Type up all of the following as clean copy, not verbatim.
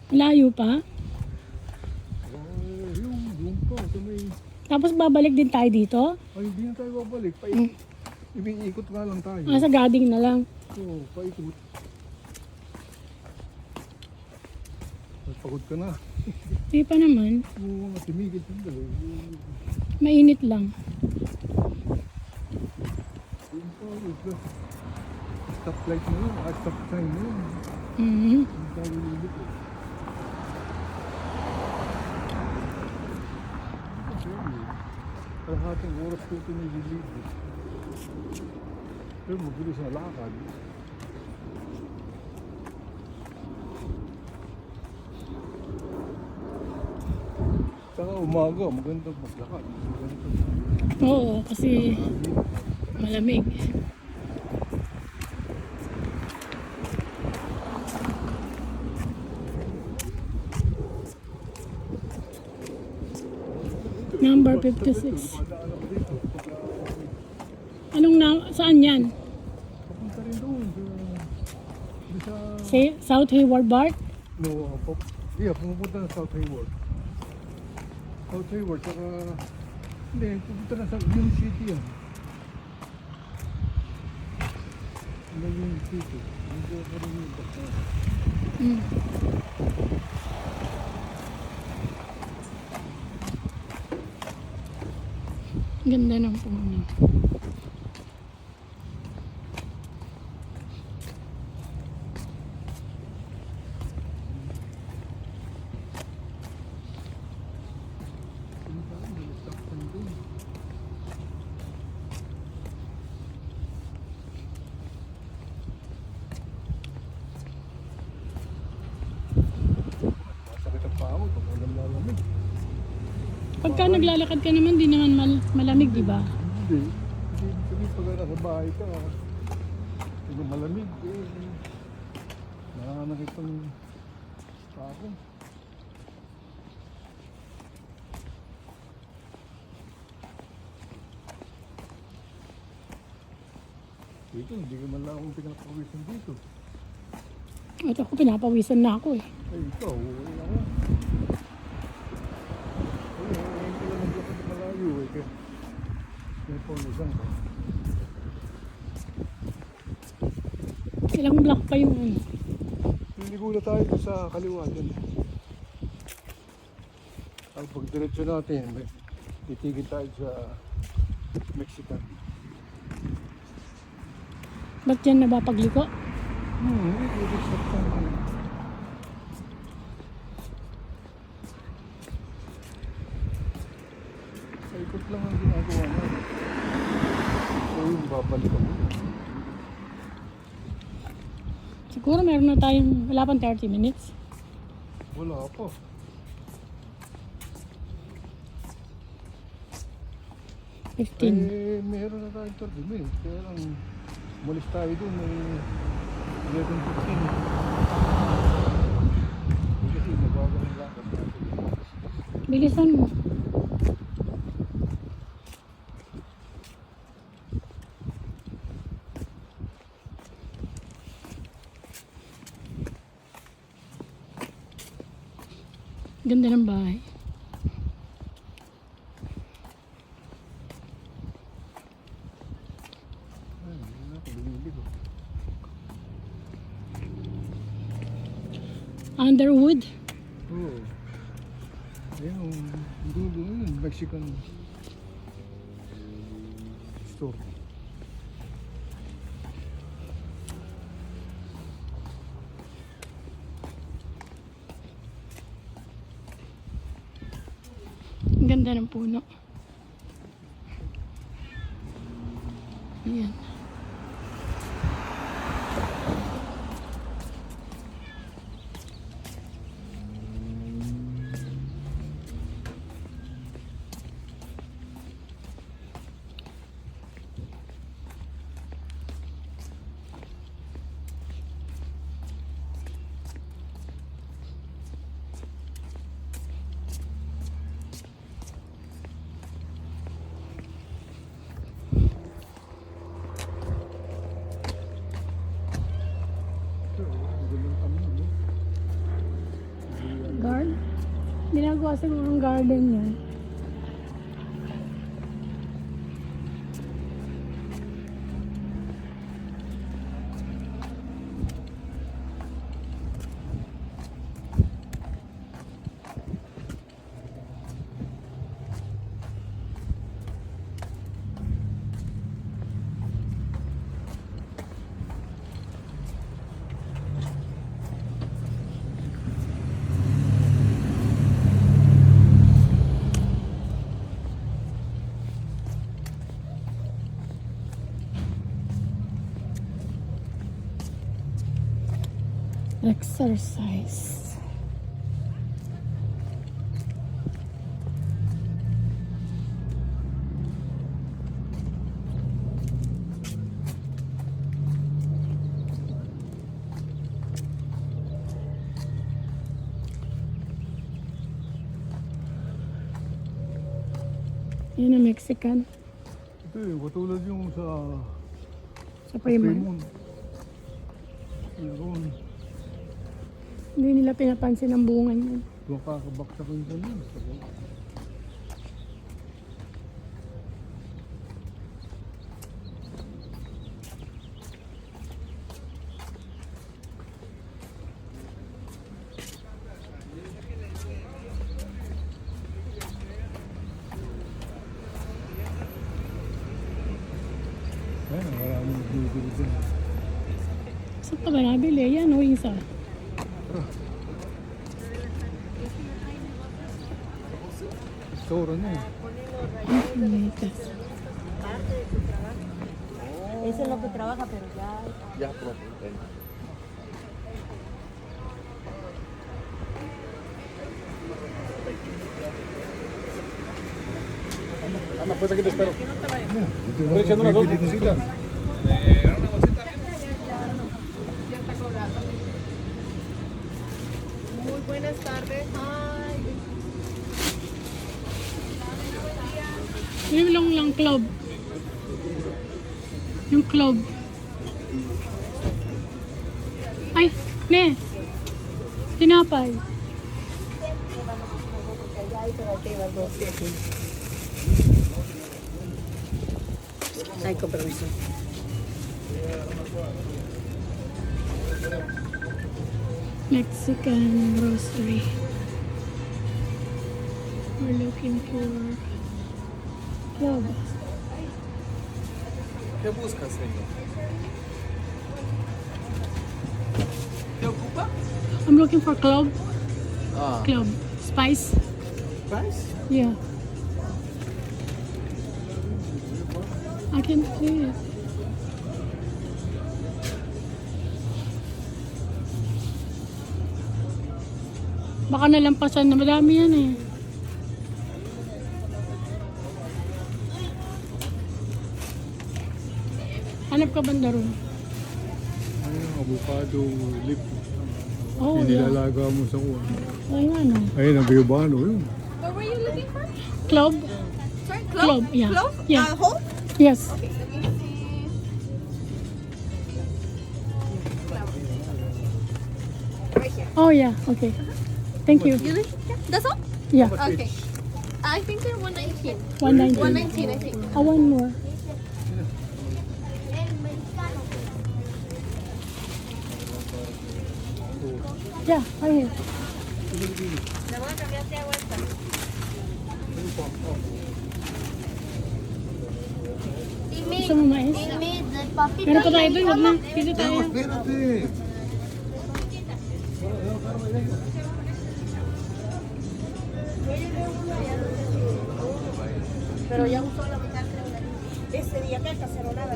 Malayo pa. Yung pa, sa may... Tapos babalik din tayo dito. Ay, hindi na tayo babalik. Ikot nga lang tayo. Sa gading na lang. Oo, paikot. Pagod ka na. Hindi pa naman. Oo, tumigil yung dalaw. Mainit lang. Yung pa, stop light mo yun. Stop sign mo yun. Mm-hmm. Yung tayo lilit eh. Kalahating oras ko ito nililibot. Pero mabilis na lakad. Saka umaga, magandang maglakad. Oo, kasi malamig. Number 56. Saan yan? Papunta rin doon. Sa... South Hayward Park? No, pumunta na South Hayward. South Hayward, saka... Hindi, pupunta na sa Union City yan. Union City. Hindi ko rin yung basta. Ganda ng puno. Masakit ang paa mo pag walang lalamig. Pagka naglalakad ka naman, di naman malamig, di ba? Hindi. Hindi pag nasa bahay ka, hindi malamig. Nakakakit ang paa ko. Dito, hindi ka man lang akong pinapawisan dito. At ako, pinapawisan na ako eh. Ay, ikaw, wala ka. Ay, ngayon ka lang naglakad malayo eh. Kaya pawisan ka. Ilang block pa yung ano. Liligo na tayo sa kaliwa dyan. Ang pagdiretso natin, titigil tayo sa Mexican. Ba't yan napapagliko? Pwede stop tayo. Ikot lang ang ginagawa natin. So yung babalik ako. Siguro meron na tayong, wala pang 30 minutes. Wala pa. 15. Meron na tayong 30 minutes. Kaya lang, umalis tayo doon. May 11:15. Kasi mabagal ang lakad natin. Bilisan mo. Ganda ng bahay. Ay, hindi na ako lumiligo. Underwood. Oo. Ayun, dulo yun. Mexican store. Ang ganda ng puno. Ayan. Mahaba siguro ang garden niya. Exercise. Yun ang Mexican. Ito eh, katulad yung sa Sa Fremont. Fremont. Yun. Hindi nila pinapansin ang bunga niyan. Doon kakabaksak yung ganun. Ayun, maraming bibili din. Saan ka ba nabili? Yan o, isa. Store na eh. Latest. Eso es lo que trabaja, pero ya. Ya, profe. ven. Ana, pues aquí te espero. Estoy echando unas dos cositas. Muy buenas tardes. Ay. Yung lang club. Yung club. Ay, ne. Tinapay. Ay, con permiso. Mexican grocery. We're looking for club. ¿Qué buscas, señor? ¿Te ocupa? I'm looking for club. Ah, Club. Spice. ¿price? Yeah. I can see it. Baka nalampasan na madami yan eh. Hanap ka banda ron? Ayun, avocado, lip. Oh, yeah. Inilalaga mo sa kuwan. Ay, ano? Ayun, ang biyobano yun. What were you looking for? Club? Sorry, Clove, yeah. Clove? Yeah. Whole? Yes. Okay, let me see. Right here. Oh, yeah. Okay. Thank you. You like? Yeah, that's all? Yeah. Okay. I think they're 119. 190. 119, I think. Oh, one more. Yeah, right here. Gusto mo mais? Meron pa tayo doon, wag na. Dito tayo. Espérate. Pero ya usó la mitad, creo. Ese día que cacerolada.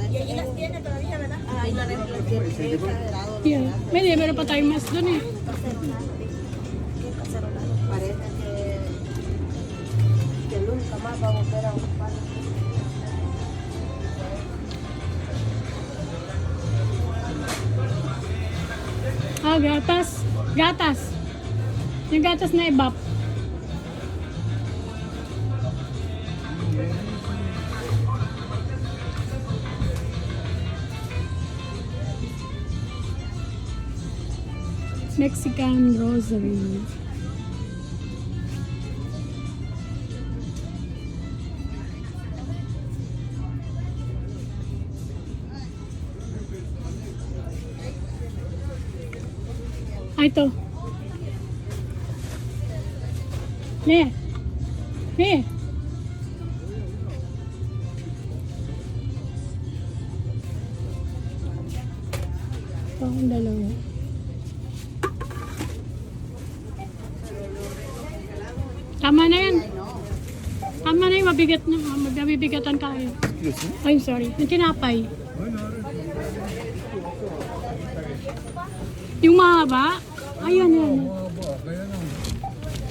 Y allí las tiene todavía, ¿verdad? Ah, la Yeah. Meron pa tayong mais doon eh. Parece que nunca más va a volver a ocupar. Ah, gatas. Gatas. Yung gatas na ibap. Mexican grocery. ito. Ne. Ne. Ito ang dalawa. Tama na yan. Tama na yung mabigat na. Mabibigatan kayo. Excuse me? I'm sorry. Yung tinapay. Ay, narin. Yung mahaba. Ayan, yan. Mababa. Kaya lang.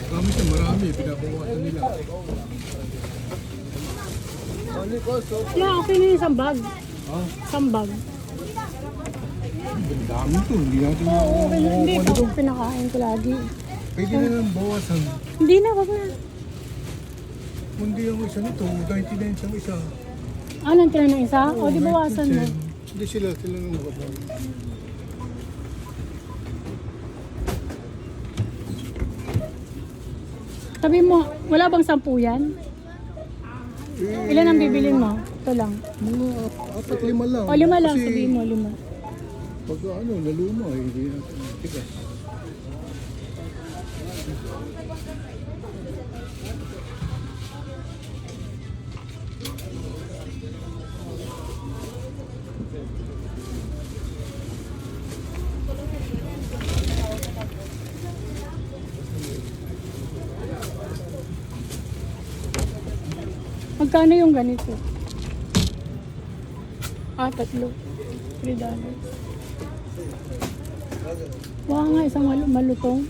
Gamit na marami. Pinabawasan nila. Ano ko? So, Wala, okay na yung isang bag. ha? Isang bag. Ang dami to. Hindi natin Oo, okay na. Hindi, ano ito to? pinakain ko lagi. Pwede na lang bawasan. Hindi na, wag na. Kundi ang isa nito. 99 ang isa. Anong tira ng isa? O, di bawasan mo. 19. Hindi sila nang makapag. Sabi mo, wala bang 10 yan? Ilan ang bibilin mo? Ito lang. Mga 4-5 lang. O, 5 lang. Kasi Sabihin mo, 5. pag ano, naluma, hindi natin tigas. Magkano yung ganito? $3. $3. Wow nga, isang malutong.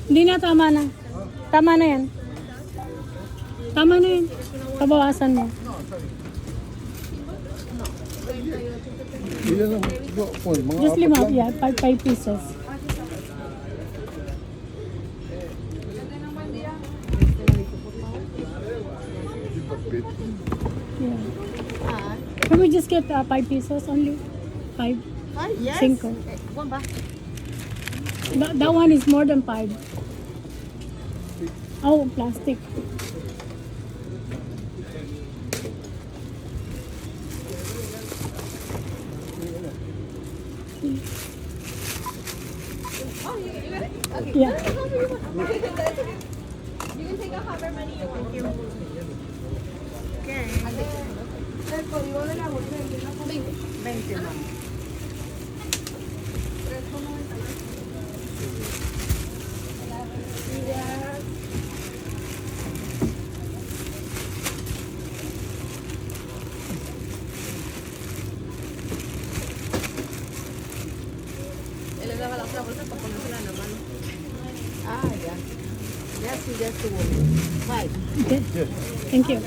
Hindi na, tama na. Tama na yan. Tama na yan. Pabawasan mo. Ilan lang, mga Just 5, apat lang. yeah. 5 pieces. Yeah. Can we just get 5 pesos only? 5? Yes. 5. One ba? That one is more than 5. Oh, plastic. Yeah. You can take out however many you want. Okay. 20 lang. Ilagay ka lang sa bulsa pag sila naman. Ah, yeah. Yes, just the one. 5. Okay. Thank you.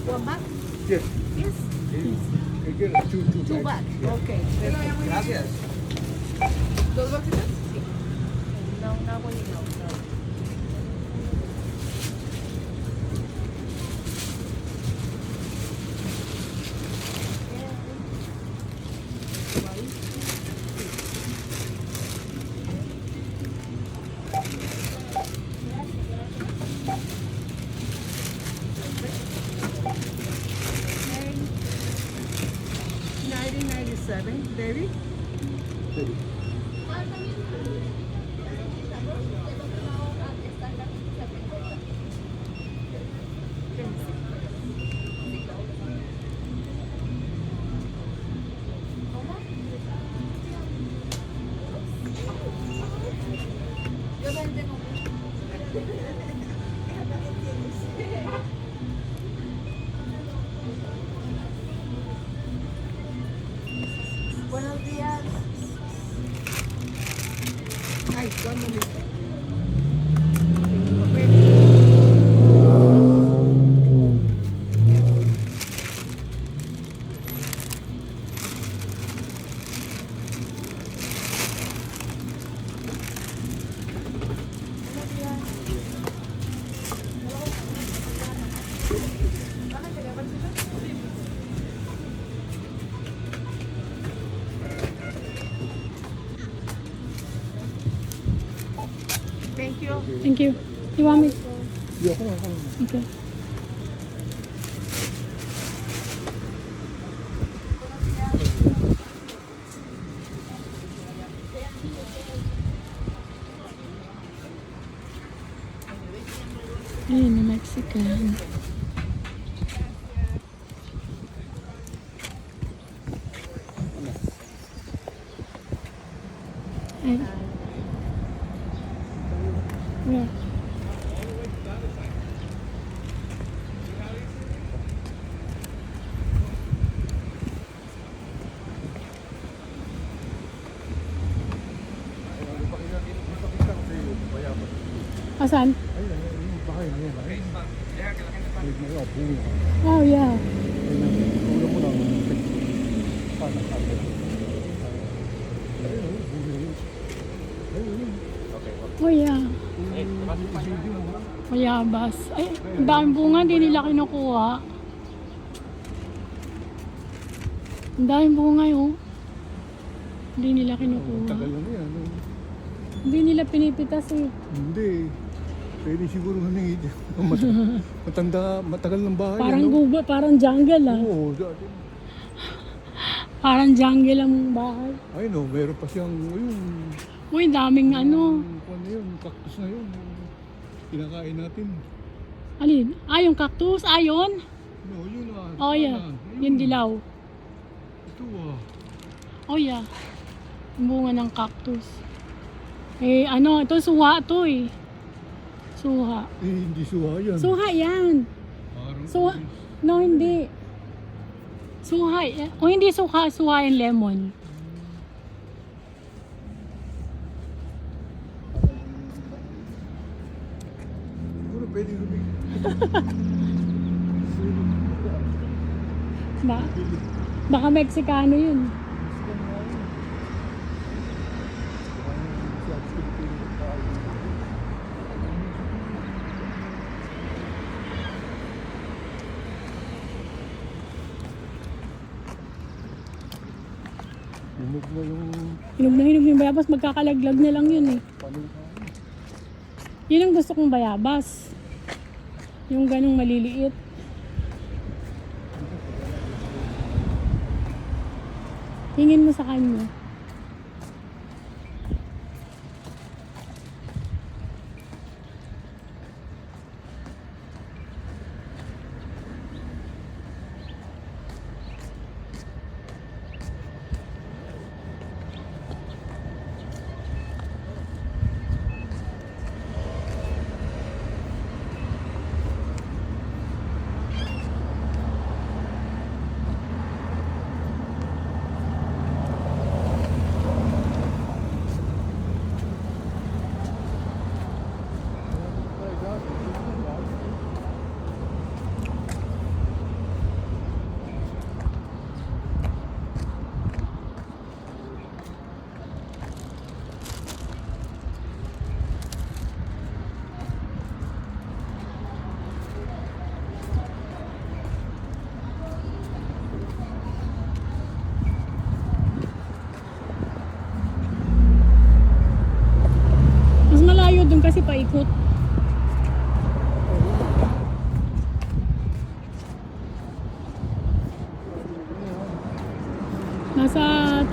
One back? Yes. Yes. I get it. Two Two back. Okay. ¿Dos bolsitas? No, not one, no. Baby? Buenos días. Ay, one momento. Thank you. Thank you. You want me? Hindi ako na. Okay. Ayun, na Mexican. Ay. Yeah. Ipakita ko sa'yo, bayaman. Asan? Ayun, yung bahay na yan. Balik na yun, bunga. Oh, yeah. Ulam mo lang. Sana kami. Ayun, bunga yun. Ayun. Oh, yeah. I-video mo. Mayabas. Ay, ang daming bunga, hindi nila kinukuha. Ang daming bunga yun. Hindi nila kinukuha. Tagal na yan. Hindi nila pinipitas eh. Hindi. Pwede siguro humingi. Matagal ng bahay. Parang ano? guba, parang jungle ah. Oo, dati. Parang jungle ang bahay. Ay no, meron pa siyang, ayun. Uy, daming ano. Ano yun, cactus na yun. Kinakain natin. Alin? Ah, yung cactus? Ah, yun? No, yun ah. Oh, yeah. Ayun. Yung dilaw. Ito ah. Oh, yeah. Yung bunga ng cactus. Eh, ano, ito suha to eh. Suha. Eh, hindi suha yan. Suha yan. Parang Suha. No, hindi. Suha. O hindi suha, suha yung lemon. siguro pwede humingi. Ba? Baka Mexicano yun. Hinog na yung Hinog yung bayabas, magkakalaglag na lang yun eh. panig. Yun ang gusto kong bayabas. Yung ganong maliliit. Tingin mo sa kanya. Mas malayo dun kasi paikot. Nasa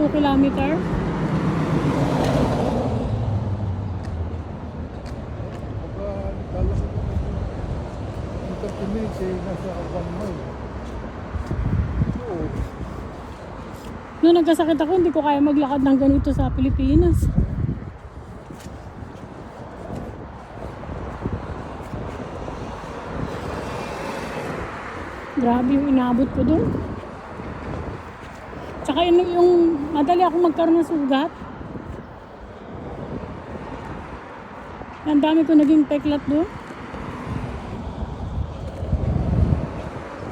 2 kilometer. Pagka nagkalas ito ng 30 minutes eh, nasa 1 mile. Oo. Noong nagkasakit ako, hindi ko kaya maglakad ng ganito sa Pilipinas. Grabe yung inabot ko doon. Tsaka yung madali ako magkaroon ng sugat. Ang dami ko naging peklat doon.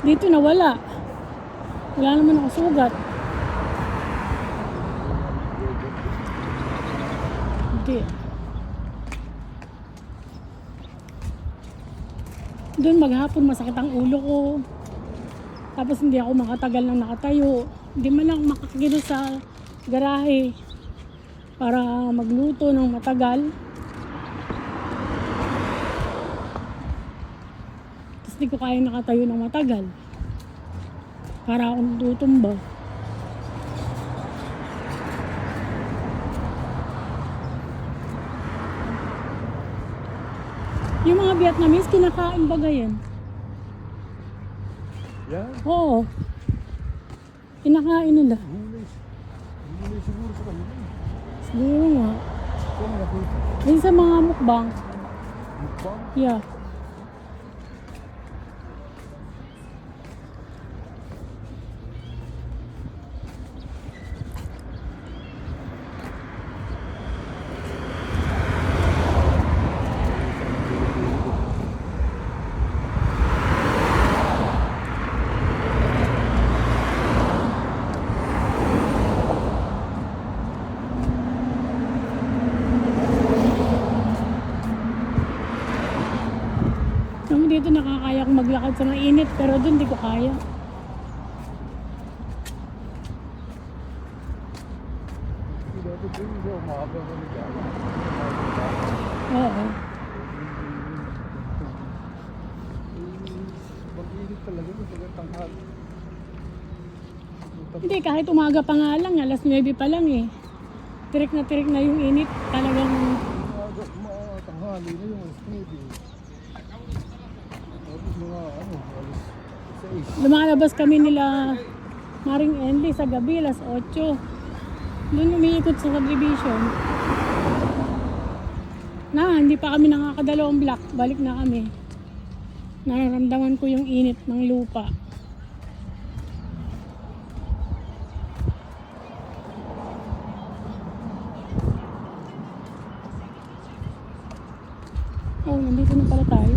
Dito nawala. Wala naman ako sugat. Hindi. Doon maghapon masakit ang ulo ko. Tapos hindi ako makatagal ng nakatayo. Hindi man lang makakagilo sa garahe para magluto ng matagal. di ko kaya nakatayo ng matagal. Para akong tutumba. Yung mga Vietnamese, kinakain ba yan? Yan. Oo. Kinakain nila. Huli siguro sa kanila. Siguro nga. Kung nakita. Yun sa mga mukbang. Mukbang. Yeah. Yung dito nakakaya akong maglakad sa mainit pero dun di ko kaya. Dapat din siya umaga kami dyan. Oo. Mag-init talaga ito pag tanghali. Hindi, kahit umaga pa nga lang, alas 9 pa lang eh. Tirik na yung init. Talagang Tanghali na yung snake. Tapos mga alas 6. lumalabas kami nila Maring Endy sa gabi, alas 8. Doon umiikot sa subdivision. Hindi pa kami nakakadalawang block. Balik na kami. Nararamdaman ko yung init ng lupa. Oh, nandito na pala tayo.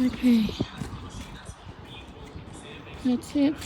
Okay. That's it.